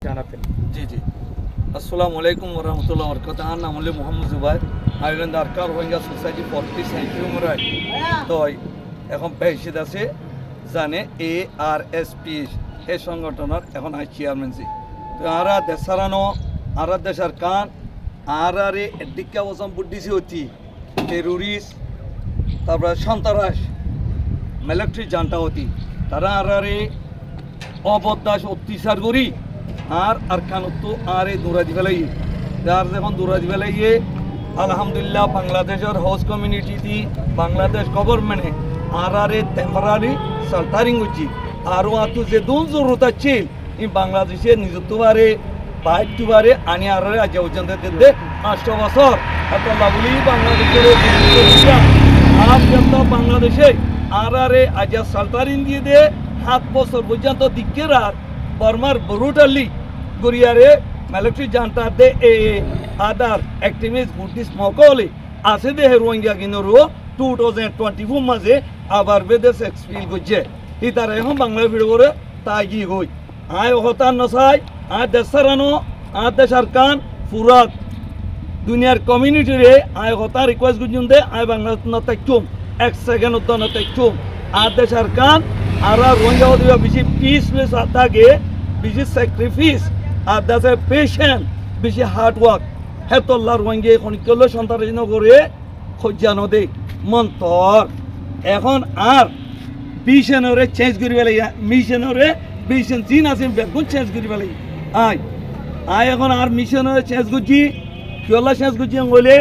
জানাতেন। জি জি আসসালামু আলাইকুম ওরহমতুল্লাহ বরকাত। আমার নাম হলো মোহাম্মদ জুবাইর। আইল্যান্ড আরকার রোহিঙ্গা সোসাইটি 40 উমরায় তো এখন বেশিদ আছে জানে ARSP এই সংগঠনের এখন আই চেয়ারম্যানজি তো আরা দেশারানো আরা দেশার কান আরে এডিকা ওসম বুদ্ধিসি হতি টেরোরিস্ট তারপরে সন্ত্রাস মিলিটারি জানটা হতি তারা আরে অবদাস অত্যাচার করি আর কানতো আরে দৌড়া দি ফেলাই যার যখন দৌড়া দি ফেলাইয়ে আলহামদুলিল্লাহ বাংলাদেশের হাউস কমিউনিটি বাংলাদেশ গভর্নমেন্টে আরে টেম্পোরারি সাল্টারিং হচ্ছে আরও আতো যে দুন জরুরত আছে এই বাংলাদেশে নিজত্ব বারে বাইকটু বারে আনি আরে আজ পর্যন্ত দিতে 8 বছর আল্লাহ বলি বাংলাদেশের আর যত বাংলাদেশে আরে আজ সাল্টারিং দিয়ে দে 7 বছর পর্যন্ত দিকে রাত বর্মার ব্রুটালি গরিয়ারে মিলিটারি জানটা দে আদার অ্যাক্টিভিস্ট বুদ্ধিস্ট মকলে আছে দে রোহিঙ্গা কিনরো 2024 মাঝে আবার বেদেশ এক্সপিল করছে ই তারা এখন বাংলা ভিডিও করে তাই কি হই আয় হতার নসাই আয় দেশারানো আয় দেশার কান ফুরাত দুনিয়ার কমিউনিটিরে আয় হতা রিকোয়েস্ট করছেন দে আয় বাংলাদেশ না তাইকুম 1 সেকেন্ড উত্তর না তাইকুম আয় দেশার কান আর রোহিঙ্গা হদিবা বেশি পিসলেস থাকে বেশি স্যাক্রিফিস আর দেশের পেশেন্ট বেশি হার্ড ওয়ার্ক হেতল্লা রোহিঙ্গা এখন কেলো সন্তান করে খোঁজানো দে মন্তর এখন আর মিশনরে চেঞ্জ করি পেলাই মিশনরে মিশন চীন আছে বেগুন চেঞ্জ করি পেলাই আয় এখন আর মিশনরে চেঞ্জ করছি কেলা চেঞ্জ করছি বলে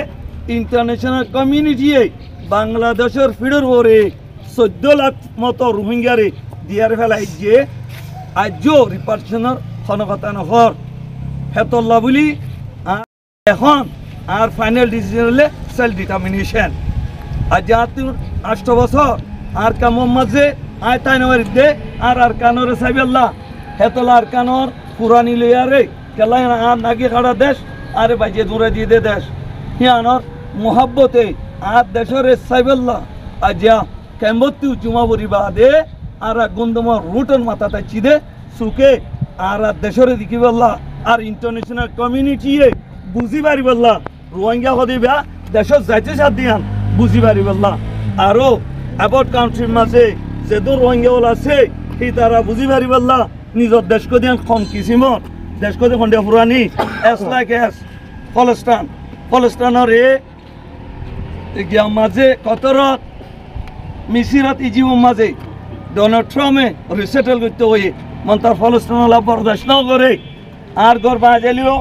ইন্টারন্যাশনাল কমিউনিটি বাংলাদেশের ফিডর ভরে 14 লাখ মতো রোহিঙ্গারে দিয়ার ফেলাই যে আজও রিপার্টিশনের ক্ষণকতা নহর হেতল্লা বলি এখন আর ফাইনাল ডিসিশন হলে সেলফ ডিটারমিনেশন আজ 8 বছর আর কামর মাঝে আয় তাই নামের দে আর কানোরে সাইবেল্লা হেতলা আর কানোর পুরানি লইয়ারে কেলাই আর নাকি খাড়া দেশ আরে বাজিয়ে দূরে দিয়ে দে দেশ হিয়ানোর মোহাব্বতে আর দেশের সাইবেল্লা আজ কেম্বত্তি জুমাবরি বাদে আর গন্ধমর রুটন মাথাটা চিদে সুকে আর দেশের দেখি বললা আর ইন্টারন্যাশনাল কমিউনিটি বুঝি পারি বললা রোহিঙ্গা হদিবা দেশের যাইতে সাথ দিয়ান বুঝি পারি বললা আরও অ্যাবাউট কান্ট্রির মাঝে যেহেতু রোহিঙ্গা বল আছে সেই তারা বুঝি পারি বললা নিজের দেশকে দিয়ান কম কিসিমত দেশকে দিয়ে খন্ডিয়া পুরানি এস লাইক এস ফলস্টানের গিয়া মাঝে কতরত মিসিরত ইজিবর মাঝে ডোনাল্ড ট্রাম্পে রিসেটেল করতে হয়ে মন তার ফলস্টান বরদাস্ত না করে আর গড় বাজালিও